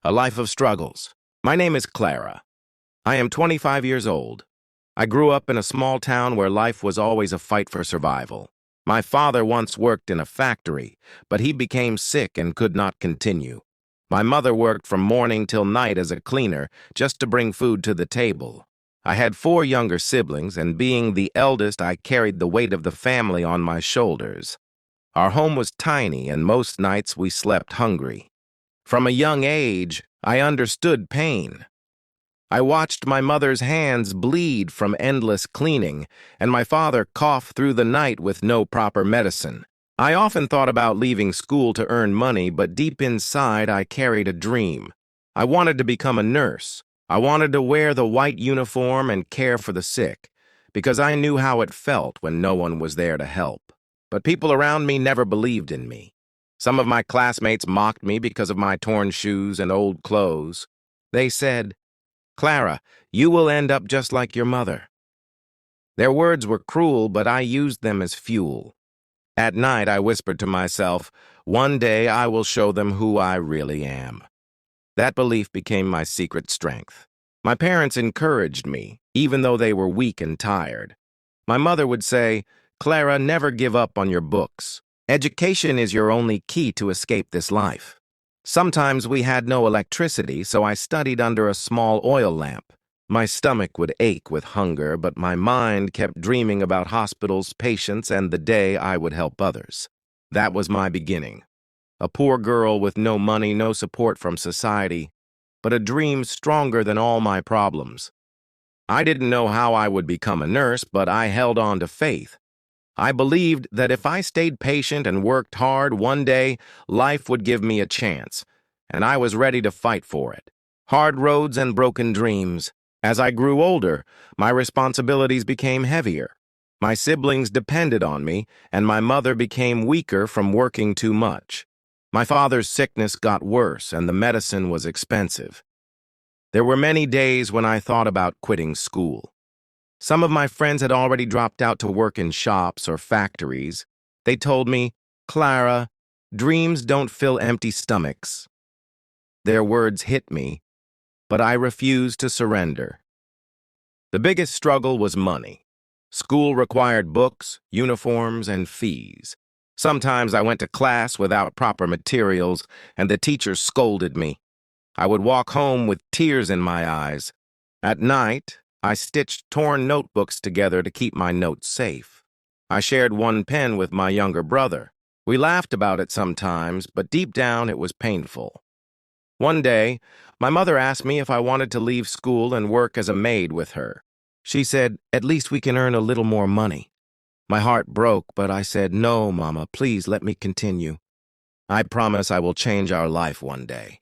A life of struggles. My name is Clara. I am 25 years old. I grew up in a small town where life was always a fight for survival. My father once worked in a factory, but he became sick and could not continue. My mother worked from morning till night as a cleaner just to bring food to the table. I had 4 younger siblings, and being the eldest, I carried the weight of the family on my shoulders. Our home was tiny, and most nights we slept hungry. From a young age, I understood pain. I watched my mother's hands bleed from endless cleaning, and my father cough through the night with no proper medicine. I often thought about leaving school to earn money, but deep inside I carried a dream. I wanted to become a nurse. I wanted to wear the white uniform and care for the sick, because I knew how it felt when no one was there to help. But people around me never believed in me. Some of my classmates mocked me because of my torn shoes and old clothes. They said, "Clara, you will end up just like your mother." Their words were cruel, but I used them as fuel. At night, I whispered to myself, "One day I will show them who I really am." That belief became my secret strength. My parents encouraged me, even though they were weak and tired. My mother would say, "Clara, never give up on your books. Education is your only key to escape this life." Sometimes we had no electricity, so I studied under a small oil lamp. My stomach would ache with hunger, but my mind kept dreaming about hospitals, patients, and the day I would help others. That was my beginning. A poor girl with no money, no support from society, but a dream stronger than all my problems. I didn't know how I would become a nurse, but I held on to faith. I believed that if I stayed patient and worked hard, one day life would give me a chance, and I was ready to fight for it. Hard roads and broken dreams. As I grew older, my responsibilities became heavier. My siblings depended on me, and my mother became weaker from working too much. My father's sickness got worse, and the medicine was expensive. There were many days when I thought about quitting school. Some of my friends had already dropped out to work in shops or factories. They told me, "Clara, dreams don't fill empty stomachs." Their words hit me, but I refused to surrender. The biggest struggle was money. School required books, uniforms, and fees. Sometimes I went to class without proper materials, and the teachers scolded me. I would walk home with tears in my eyes. At night, I stitched torn notebooks together to keep my notes safe. I shared one pen with my younger brother. We laughed about it sometimes, but deep down it was painful. One day, my mother asked me if I wanted to leave school and work as a maid with her. She said, "At least we can earn a little more money." My heart broke, but I said, "No, Mama, please let me continue. I promise I will change our life one day."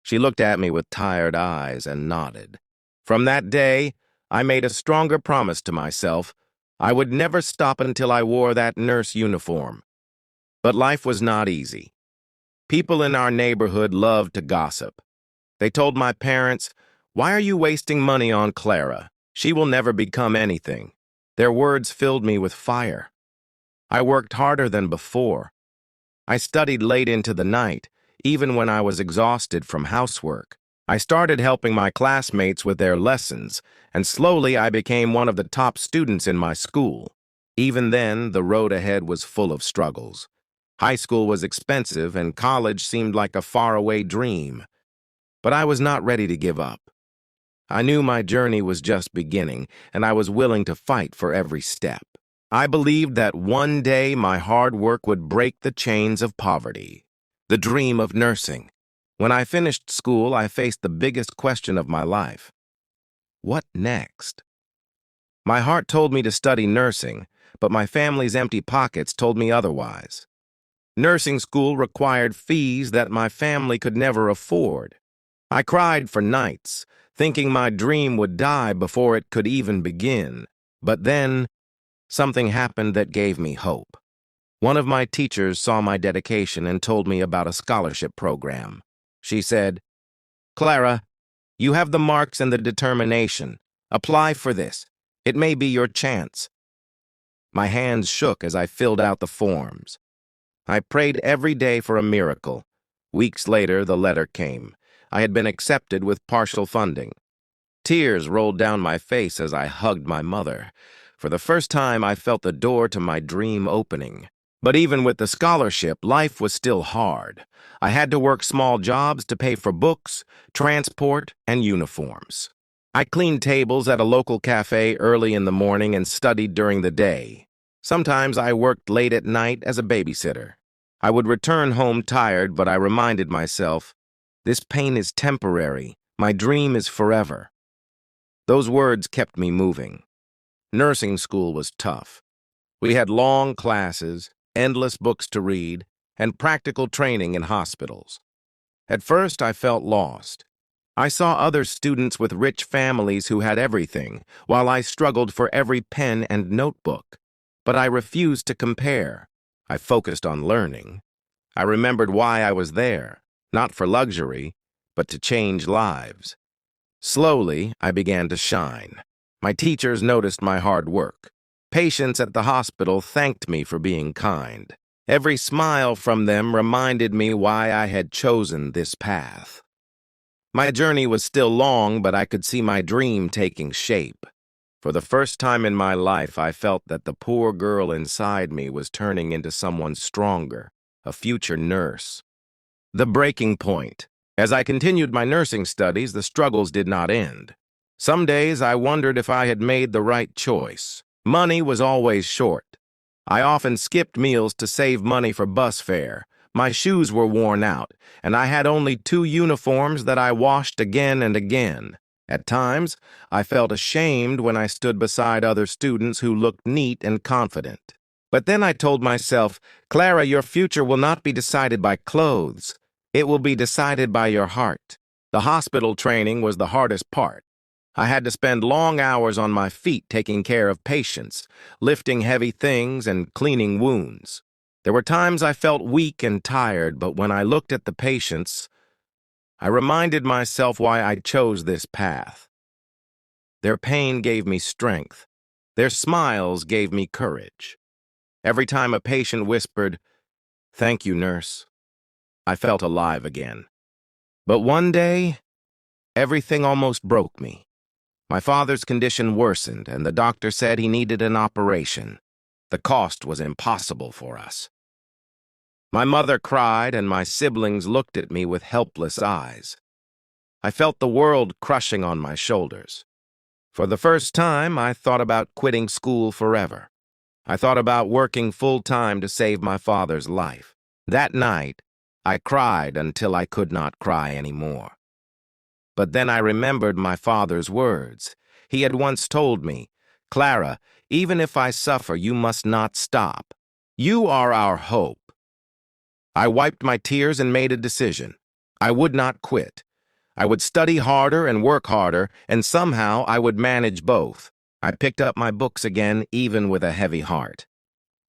She looked at me with tired eyes and nodded. From that day, I made a stronger promise to myself. I would never stop until I wore that nurse uniform. But life was not easy. People in our neighborhood loved to gossip. They told my parents, "Why are you wasting money on Clara? She will never become anything." Their words filled me with fire. I worked harder than before. I studied late into the night, even when I was exhausted from housework. I started helping my classmates with their lessons, and slowly I became one of the top students in my school. Even then, the road ahead was full of struggles. High school was expensive, and college seemed like a faraway dream. But I was not ready to give up. I knew my journey was just beginning, and I was willing to fight for every step. I believed that one day my hard work would break the chains of poverty. The dream of nursing. When I finished school, I faced the biggest question of my life. What next? My heart told me to study nursing, but my family's empty pockets told me otherwise. Nursing school required fees that my family could never afford. I cried for nights, thinking my dream would die before it could even begin. But then, something happened that gave me hope. One of my teachers saw my dedication and told me about a scholarship program. She said, "Clara, you have the marks and the determination. Apply for this. It may be your chance." My hands shook as I filled out the forms. I prayed every day for a miracle. Weeks later, the letter came. I had been accepted with partial funding. Tears rolled down my face as I hugged my mother. For the first time, I felt the door to my dream opening. But even with the scholarship, life was still hard. I had to work small jobs to pay for books, transport, and uniforms. I cleaned tables at a local cafe early in the morning and studied during the day. Sometimes I worked late at night as a babysitter. I would return home tired, but I reminded myself, this pain is temporary. My dream is forever. Those words kept me moving. Nursing school was tough. We had long classes, endless books to read, and practical training in hospitals. At first, I felt lost. I saw other students with rich families who had everything, while I struggled for every pen and notebook. But I refused to compare. I focused on learning. I remembered why I was there, not for luxury, but to change lives. Slowly, I began to shine. My teachers noticed my hard work. Patients at the hospital thanked me for being kind. Every smile from them reminded me why I had chosen this path. My journey was still long, but I could see my dream taking shape. For the first time in my life, I felt that the poor girl inside me was turning into someone stronger, a future nurse. The breaking point. As I continued my nursing studies, the struggles did not end. Some days I wondered if I had made the right choice. Money was always short. I often skipped meals to save money for bus fare. My shoes were worn out, and I had only 2 uniforms that I washed again and again. At times, I felt ashamed when I stood beside other students who looked neat and confident. But then I told myself, Clara, your future will not be decided by clothes. It will be decided by your heart. The hospital training was the hardest part. I had to spend long hours on my feet taking care of patients, lifting heavy things and cleaning wounds. There were times I felt weak and tired, but when I looked at the patients, I reminded myself why I chose this path. Their pain gave me strength. Their smiles gave me courage. Every time a patient whispered, "Thank you, nurse," I felt alive again. But one day, everything almost broke me. My father's condition worsened, and the doctor said he needed an operation. The cost was impossible for us. My mother cried, and my siblings looked at me with helpless eyes. I felt the world crushing on my shoulders. For the first time, I thought about quitting school forever. I thought about working full-time to save my father's life. That night, I cried until I could not cry anymore. But then I remembered my father's words. He had once told me, "Clara, even if I suffer, you must not stop. You are our hope." I wiped my tears and made a decision. I would not quit. I would study harder and work harder, and somehow I would manage both. I picked up my books again, even with a heavy heart.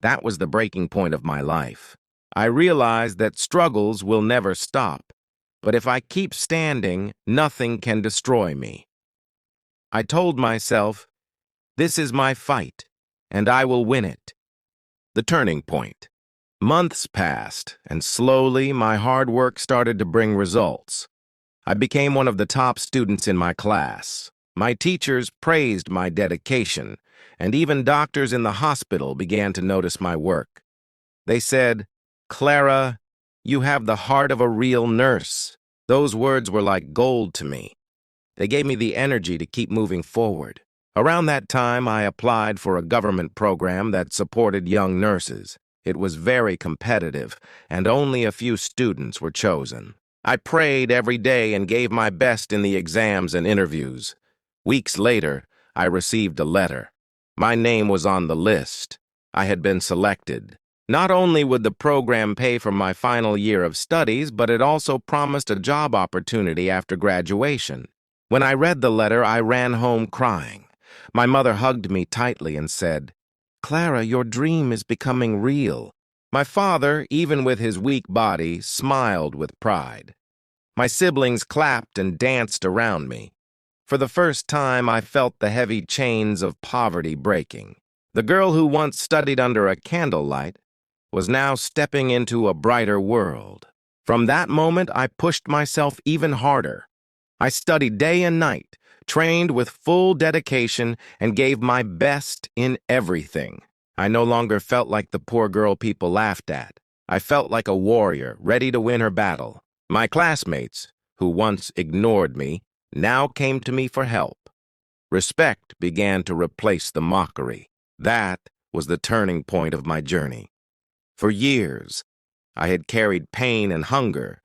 That was the breaking point of my life. I realized that struggles will never stop, but if I keep standing, nothing can destroy me. I told myself, this is my fight, and I will win it. The turning point. Months passed, and slowly my hard work started to bring results. I became one of the top students in my class. My teachers praised my dedication, and even doctors in the hospital began to notice my work. They said, "Clara, you have the heart of a real nurse." Those words were like gold to me. They gave me the energy to keep moving forward. Around that time, I applied for a government program that supported young nurses. It was very competitive, and only a few students were chosen. I prayed every day and gave my best in the exams and interviews. Weeks later, I received a letter. My name was on the list. I had been selected. Not only would the program pay for my final year of studies, but it also promised a job opportunity after graduation. When I read the letter, I ran home crying. My mother hugged me tightly and said, "Clara, your dream is becoming real." My father, even with his weak body, smiled with pride. My siblings clapped and danced around me. For the first time, I felt the heavy chains of poverty breaking. The girl who once studied under a candlelight was now stepping into a brighter world. From that moment, I pushed myself even harder. I studied day and night, trained with full dedication, and gave my best in everything. I no longer felt like the poor girl people laughed at. I felt like a warrior, ready to win her battle. My classmates, who once ignored me, now came to me for help. Respect began to replace the mockery. That was the turning point of my journey. For years, I had carried pain and hunger,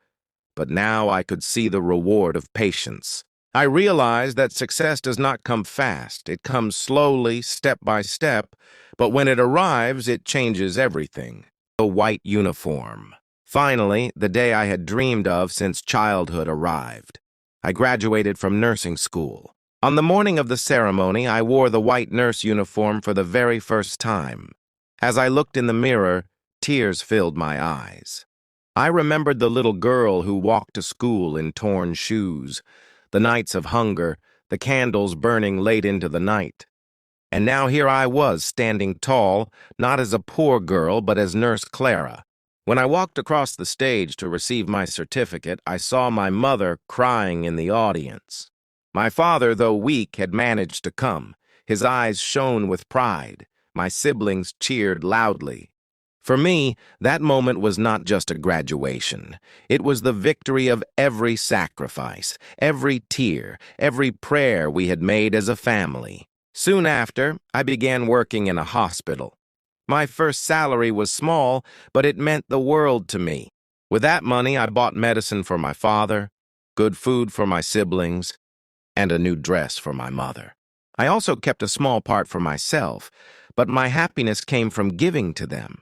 but now I could see the reward of patience. I realized that success does not come fast. It comes slowly, step by step, but when it arrives, it changes everything. The white uniform. Finally, the day I had dreamed of since childhood arrived. I graduated from nursing school. On the morning of the ceremony, I wore the white nurse uniform for the very first time. As I looked in the mirror, tears filled my eyes. I remembered the little girl who walked to school in torn shoes, the nights of hunger, the candles burning late into the night. And now here I was, standing tall, not as a poor girl, but as Nurse Clara. When I walked across the stage to receive my certificate, I saw my mother crying in the audience. My father, though weak, had managed to come. His eyes shone with pride. My siblings cheered loudly. For me, that moment was not just a graduation. It was the victory of every sacrifice, every tear, every prayer we had made as a family. Soon after, I began working in a hospital. My first salary was small, but it meant the world to me. With that money, I bought medicine for my father, good food for my siblings, and a new dress for my mother. I also kept a small part for myself, but my happiness came from giving to them.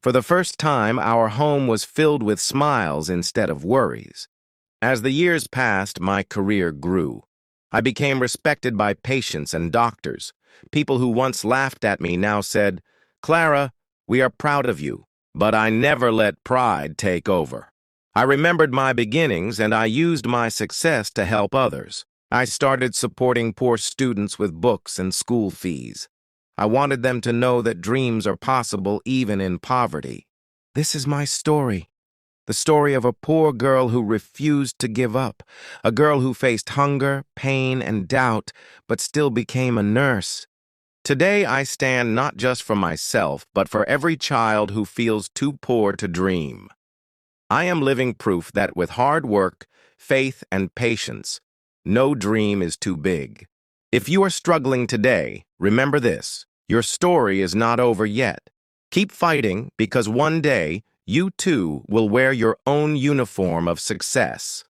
For the first time, our home was filled with smiles instead of worries. As the years passed, my career grew. I became respected by patients and doctors. People who once laughed at me now said, "Clara, we are proud of you." But I never let pride take over. I remembered my beginnings, and I used my success to help others. I started supporting poor students with books and school fees. I wanted them to know that dreams are possible even in poverty. This is my story. The story of a poor girl who refused to give up, a girl who faced hunger, pain, and doubt, but still became a nurse. Today I stand not just for myself, but for every child who feels too poor to dream. I am living proof that with hard work, faith, and patience, no dream is too big. If you are struggling today, remember this: your story is not over yet. Keep fighting, because one day, you too will wear your own uniform of success.